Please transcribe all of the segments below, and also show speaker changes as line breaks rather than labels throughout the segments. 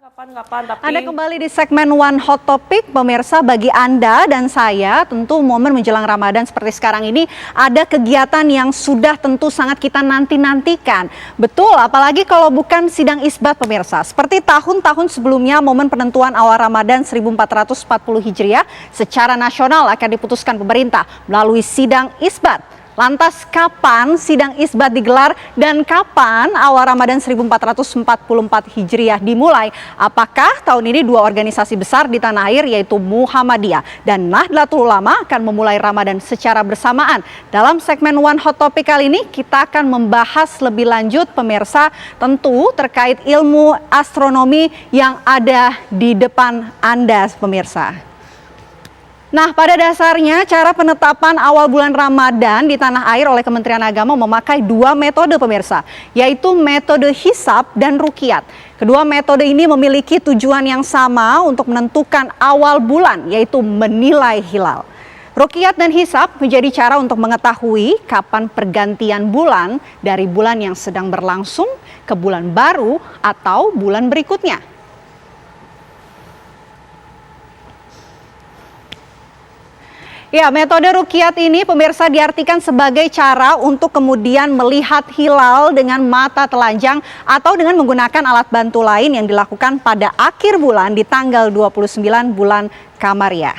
Kapan-kapan,
Anda
tapi
kembali di segmen One Hot Topic, pemirsa. Bagi Anda dan saya, tentu momen menjelang Ramadan seperti sekarang ini ada kegiatan yang sudah tentu sangat kita nanti-nantikan. Betul, apalagi kalau bukan sidang isbat, pemirsa. Seperti tahun-tahun sebelumnya, momen penentuan awal Ramadan 1440 Hijriah secara nasional akan diputuskan pemerintah melalui sidang isbat. Lantas kapan sidang isbat digelar dan kapan awal Ramadan 1444 Hijriah dimulai? Apakah tahun ini dua organisasi besar di tanah air yaitu Muhammadiyah dan Nahdlatul Ulama akan memulai Ramadan secara bersamaan? Dalam segmen One Hot Topic kali ini kita akan membahas lebih lanjut, pemirsa, tentu terkait ilmu astronomi yang ada di depan Anda, pemirsa. Nah, pada dasarnya cara penetapan awal bulan Ramadan di tanah air oleh Kementerian Agama memakai dua metode, pemirsa, yaitu metode hisab dan ruqyat. Kedua metode ini memiliki tujuan yang sama untuk menentukan awal bulan, yaitu menilai hilal. Ruqyat dan hisab menjadi cara untuk mengetahui kapan pergantian bulan dari bulan yang sedang berlangsung ke bulan baru atau bulan berikutnya. Ya, metode ruqyat ini, pemirsa, diartikan sebagai cara untuk kemudian melihat hilal dengan mata telanjang atau dengan menggunakan alat bantu lain yang dilakukan pada akhir bulan di tanggal 29 bulan Qamariyah.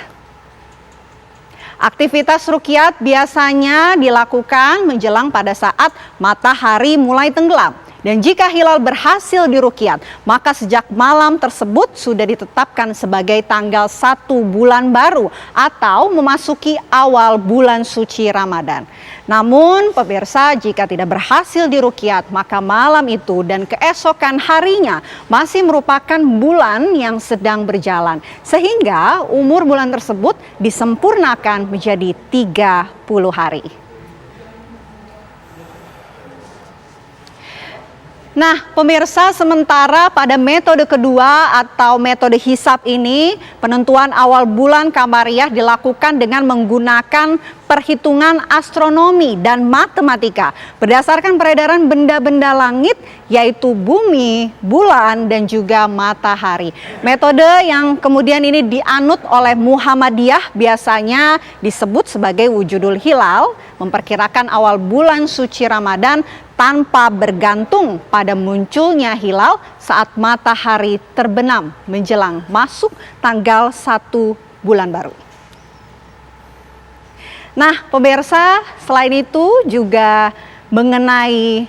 Aktivitas ruqyat biasanya dilakukan menjelang pada saat matahari mulai tenggelam. Dan jika hilal berhasil diruqyat, maka sejak malam tersebut sudah ditetapkan sebagai tanggal 1 bulan baru atau memasuki awal bulan suci Ramadan. Namun pemirsa, jika tidak berhasil diruqyat, maka malam itu dan keesokan harinya masih merupakan bulan yang sedang berjalan. Sehingga umur bulan tersebut disempurnakan menjadi 30 hari. Nah, pemirsa, sementara pada metode kedua atau metode hisab ini, penentuan awal bulan Qamariyah dilakukan dengan menggunakan perhitungan astronomi dan matematika berdasarkan peredaran benda-benda langit yaitu bumi, bulan, dan juga matahari. Metode yang kemudian ini dianut oleh Muhammadiyah biasanya disebut sebagai wujudul hilal, memperkirakan awal bulan suci Ramadan tanpa bergantung pada munculnya hilal saat matahari terbenam menjelang masuk tanggal 1 bulan baru. Nah, pemirsa, selain itu juga mengenai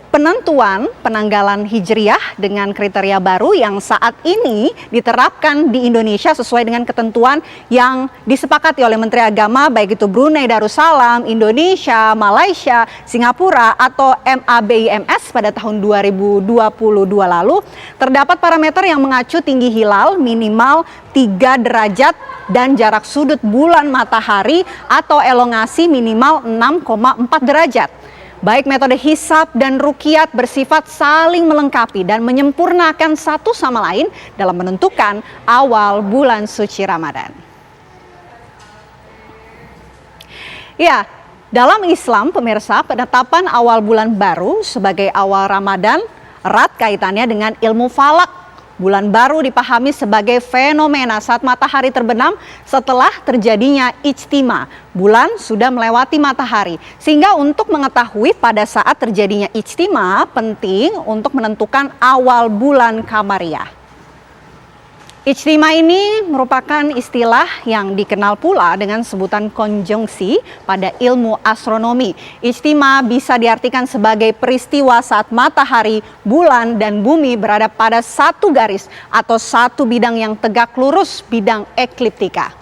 penentuan penanggalan Hijriah dengan kriteria baru yang saat ini diterapkan di Indonesia sesuai dengan ketentuan yang disepakati oleh Menteri Agama, baik itu Brunei Darussalam, Indonesia, Malaysia, Singapura, atau MABIMS pada tahun 2022 lalu. Terdapat parameter yang mengacu tinggi hilal minimal 3 derajat dan jarak sudut bulan matahari atau elongasi minimal 6,4 derajat. Baik metode hisab dan ruqyat bersifat saling melengkapi dan menyempurnakan satu sama lain dalam menentukan awal bulan suci Ramadan. Ya, dalam Islam, pemirsa, penetapan awal bulan baru sebagai awal Ramadan erat kaitannya dengan ilmu falak. Bulan baru dipahami sebagai fenomena saat matahari terbenam setelah terjadinya ijtima. Bulan sudah melewati matahari. Sehingga untuk mengetahui pada saat terjadinya ijtima penting untuk menentukan awal bulan Qamariyah. Ijtima ini merupakan istilah yang dikenal pula dengan sebutan konjungsi pada ilmu astronomi. Ijtima bisa diartikan sebagai peristiwa saat matahari, bulan, dan bumi berada pada satu garis atau satu bidang yang tegak lurus, bidang ekliptika.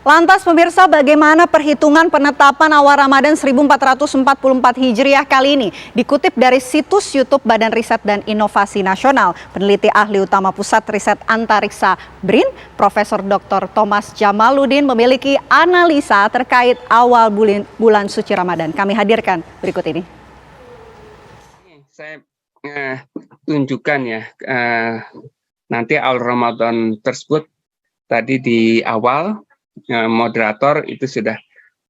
Lantas pemirsa, bagaimana perhitungan penetapan awal Ramadan 1444 Hijriah kali ini? Dikutip dari situs YouTube Badan Riset dan Inovasi Nasional, peneliti ahli utama Pusat Riset Antariksa BRIN, Profesor Dr. Thomas Jamaluddin memiliki analisa terkait awal bulan suci Ramadan. Kami hadirkan berikut ini.
Saya tunjukkan ya, nanti awal Ramadan tersebut tadi di awal moderator itu sudah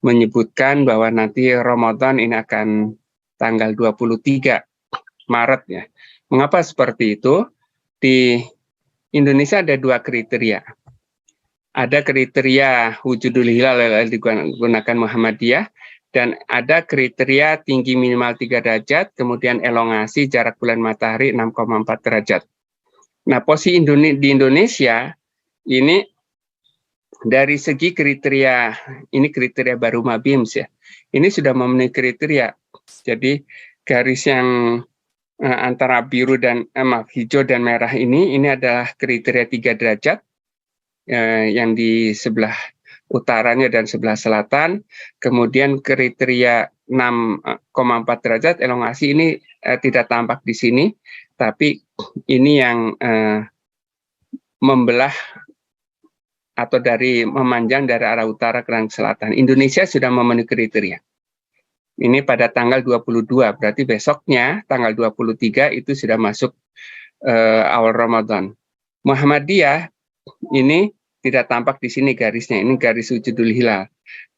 menyebutkan bahwa nanti Ramadan ini akan tanggal 23 Maret ya. Mengapa seperti itu? Di Indonesia ada 2 kriteria. Ada kriteria wujudul hilal yang digunakan Muhammadiyah, dan ada kriteria tinggi minimal 3 derajat, kemudian elongasi jarak bulan matahari 6,4 derajat. Nah, posisi di Indonesia ini dari segi kriteria, ini kriteria baru Mabims ya, ini sudah memenuhi kriteria. Jadi garis yang antara biru dan hijau dan merah ini adalah kriteria 3 derajat yang di sebelah utaranya dan sebelah selatan. Kemudian kriteria 6,4 derajat elongasi ini tidak tampak di sini, tapi ini yang membelah atau memanjang dari arah utara ke arah selatan. Indonesia sudah memenuhi kriteria. Ini pada tanggal 22, berarti besoknya tanggal 23 itu sudah masuk awal Ramadan. Muhammadiyah ini tidak tampak di sini garisnya, ini garis wujudul hilal.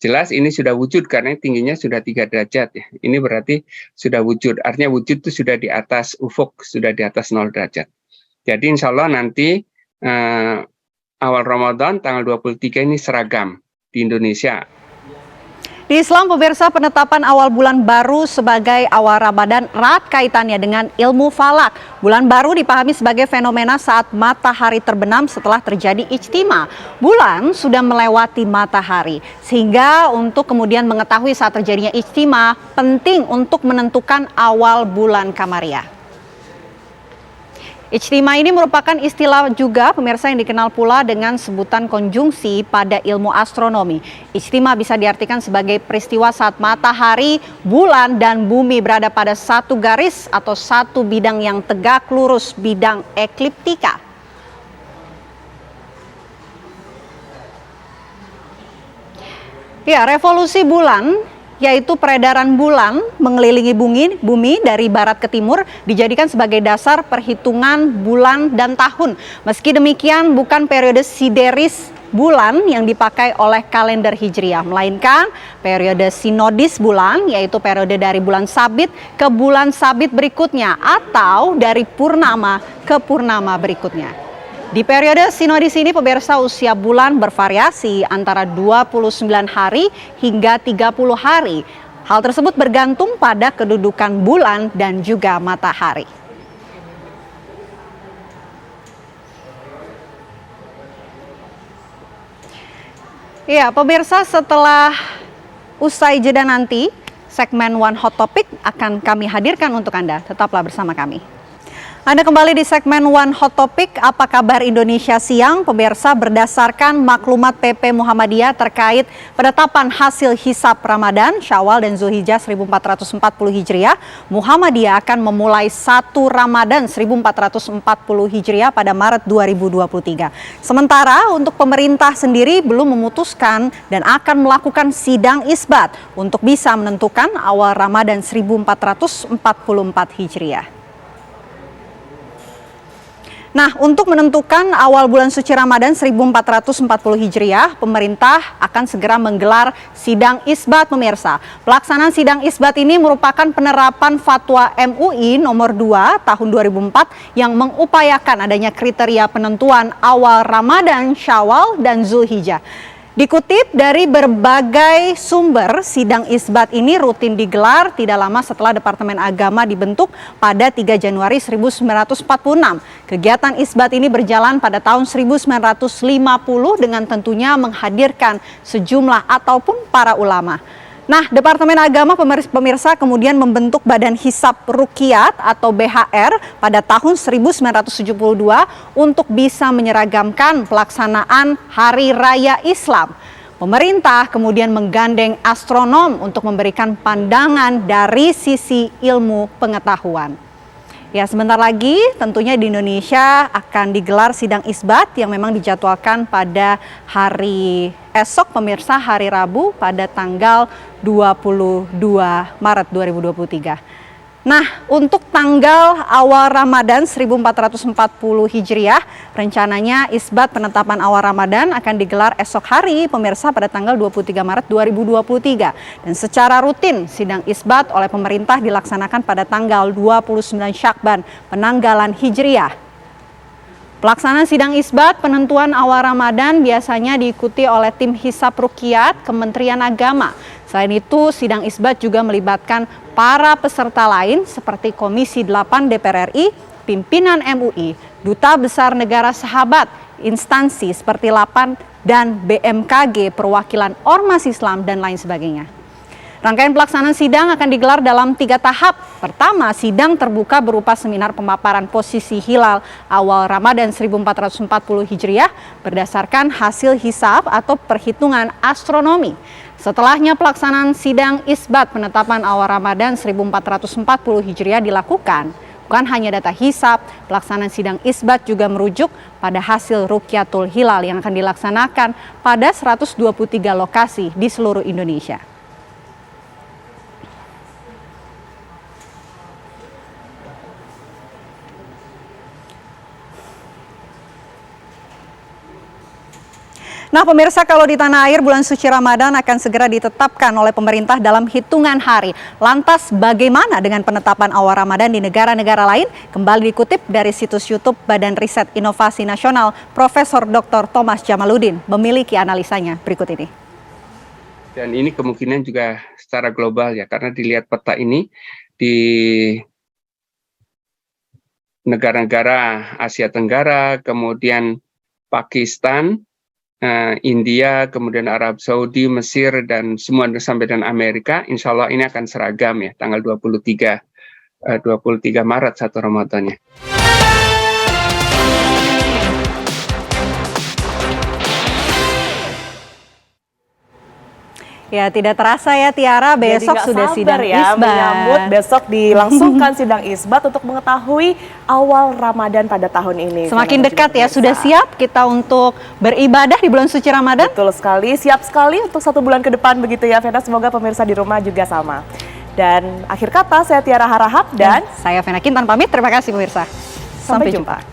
Jelas ini sudah wujud karena tingginya sudah 3 derajat ya. Ini berarti sudah wujud, artinya wujud itu sudah di atas ufuk, sudah di atas 0 derajat. Jadi insya Allah nanti awal Ramadan tanggal 23 ini seragam di Indonesia.
Di Islam, pemirsa, penetapan awal bulan baru sebagai awal Ramadan erat kaitannya dengan ilmu falak. Bulan baru dipahami sebagai fenomena saat matahari terbenam setelah terjadi ijtima. Bulan sudah melewati matahari, sehingga untuk kemudian mengetahui saat terjadinya ijtima, penting untuk menentukan awal bulan Kamariah. Ijtima ini merupakan istilah juga, pemirsa, yang dikenal pula dengan sebutan konjungsi pada ilmu astronomi. Ijtima bisa diartikan sebagai peristiwa saat matahari, bulan, dan bumi berada pada satu garis atau satu bidang yang tegak lurus, bidang ekliptika. Ya, revolusi bulan, yaitu peredaran bulan mengelilingi bumi dari barat ke timur, dijadikan sebagai dasar perhitungan bulan dan tahun. Meski demikian, bukan periode sideris bulan yang dipakai oleh kalender Hijriah, melainkan periode sinodis bulan, yaitu periode dari bulan sabit ke bulan sabit berikutnya, atau dari purnama ke purnama berikutnya. Di periode sinodis ini, pemirsa, usia bulan bervariasi antara 29 hari hingga 30 hari. Hal tersebut bergantung pada kedudukan bulan dan juga matahari. Ya, pemirsa, setelah usai jeda nanti, segmen One Hot Topic akan kami hadirkan untuk Anda. Tetaplah bersama kami. Anda kembali di segmen One Hot Topic. Apa kabar Indonesia siang? Pemirsa, berdasarkan maklumat PP Muhammadiyah terkait penetapan hasil hisab Ramadan, Syawal dan Zulhijjah 1440 Hijriah, Muhammadiyah akan memulai 1 Ramadan 1440 Hijriah pada Maret 2023. Sementara untuk pemerintah sendiri belum memutuskan dan akan melakukan sidang isbat untuk bisa menentukan awal Ramadan 1444 Hijriah. Nah, untuk menentukan awal bulan suci Ramadan 1440 Hijriah, pemerintah akan segera menggelar sidang isbat, pemirsa. Pelaksanaan sidang isbat ini merupakan penerapan fatwa MUI nomor 2 tahun 2004 yang mengupayakan adanya kriteria penentuan awal Ramadan, Syawal, dan Zulhijjah. Dikutip dari berbagai sumber, sidang isbat ini rutin digelar tidak lama setelah Departemen Agama dibentuk pada 3 Januari 1946. Kegiatan isbat ini berjalan pada tahun 1950 dengan tentunya menghadirkan sejumlah ataupun para ulama. Nah, Departemen Agama, pemirsa, kemudian membentuk Badan Hisab Ruqyat atau BHR pada tahun 1972 untuk bisa menyeragamkan pelaksanaan Hari Raya Islam. Pemerintah kemudian menggandeng astronom untuk memberikan pandangan dari sisi ilmu pengetahuan. Ya, sebentar lagi tentunya di Indonesia akan digelar sidang isbat yang memang dijadwalkan pada hari esok, pemirsa, hari Rabu pada tanggal 22 Maret 2023. Nah, untuk tanggal awal Ramadan 1440 Hijriah, rencananya Isbat penetapan awal Ramadan akan digelar esok hari, pemirsa, pada tanggal 23 Maret 2023. Dan secara rutin, sidang Isbat oleh pemerintah dilaksanakan pada tanggal 29 Syakban, penanggalan Hijriah. Pelaksanaan sidang Isbat penentuan awal Ramadan biasanya diikuti oleh tim Hisab Ruqyat Kementerian Agama. Selain itu, sidang Isbat juga melibatkan para peserta lain seperti Komisi 8 DPR RI, pimpinan MUI, Duta Besar Negara Sahabat, instansi seperti LAPAN dan BMKG, perwakilan Ormas Islam, dan lain sebagainya. Rangkaian pelaksanaan sidang akan digelar dalam 3 tahap. Pertama, sidang terbuka berupa seminar pemaparan posisi hilal awal Ramadan 1440 Hijriah berdasarkan hasil hisab atau perhitungan astronomi. Setelahnya, pelaksanaan sidang Isbat penetapan awal Ramadan 1440 Hijriah dilakukan. Bukan hanya data hisab, pelaksanaan sidang Isbat juga merujuk pada hasil Ruqyatul Hilal yang akan dilaksanakan pada 123 lokasi di seluruh Indonesia. Nah, pemirsa, kalau di tanah air bulan suci Ramadan akan segera ditetapkan oleh pemerintah dalam hitungan hari. Lantas bagaimana dengan penetapan awal Ramadan di negara-negara lain? Kembali dikutip dari situs YouTube Badan Riset Inovasi Nasional, Profesor Dr. Thomas Jamaluddin memiliki analisanya berikut ini.
Dan ini kemungkinan juga secara global ya, karena dilihat peta ini di negara-negara Asia Tenggara, kemudian Pakistan, India, kemudian Arab Saudi, Mesir, dan semua sampai dan Amerika, insya Allah ini akan seragam ya, tanggal 23 Maret 1 Ramadannya.
Ya, tidak terasa ya Tiara, besok sudah sidang
ya,
Isbat.
Menyambut besok dilangsungkan sidang Isbat untuk mengetahui awal Ramadan pada tahun ini.
Semakin dekat ya, sudah siap kita untuk beribadah di bulan suci Ramadan?
Betul sekali, siap sekali untuk 1 bulan ke depan begitu ya Vena. Semoga pemirsa di rumah juga sama. Dan akhir kata, saya Tiara Harahap dan
saya Vena Kintan pamit, terima kasih pemirsa. Sampai jumpa.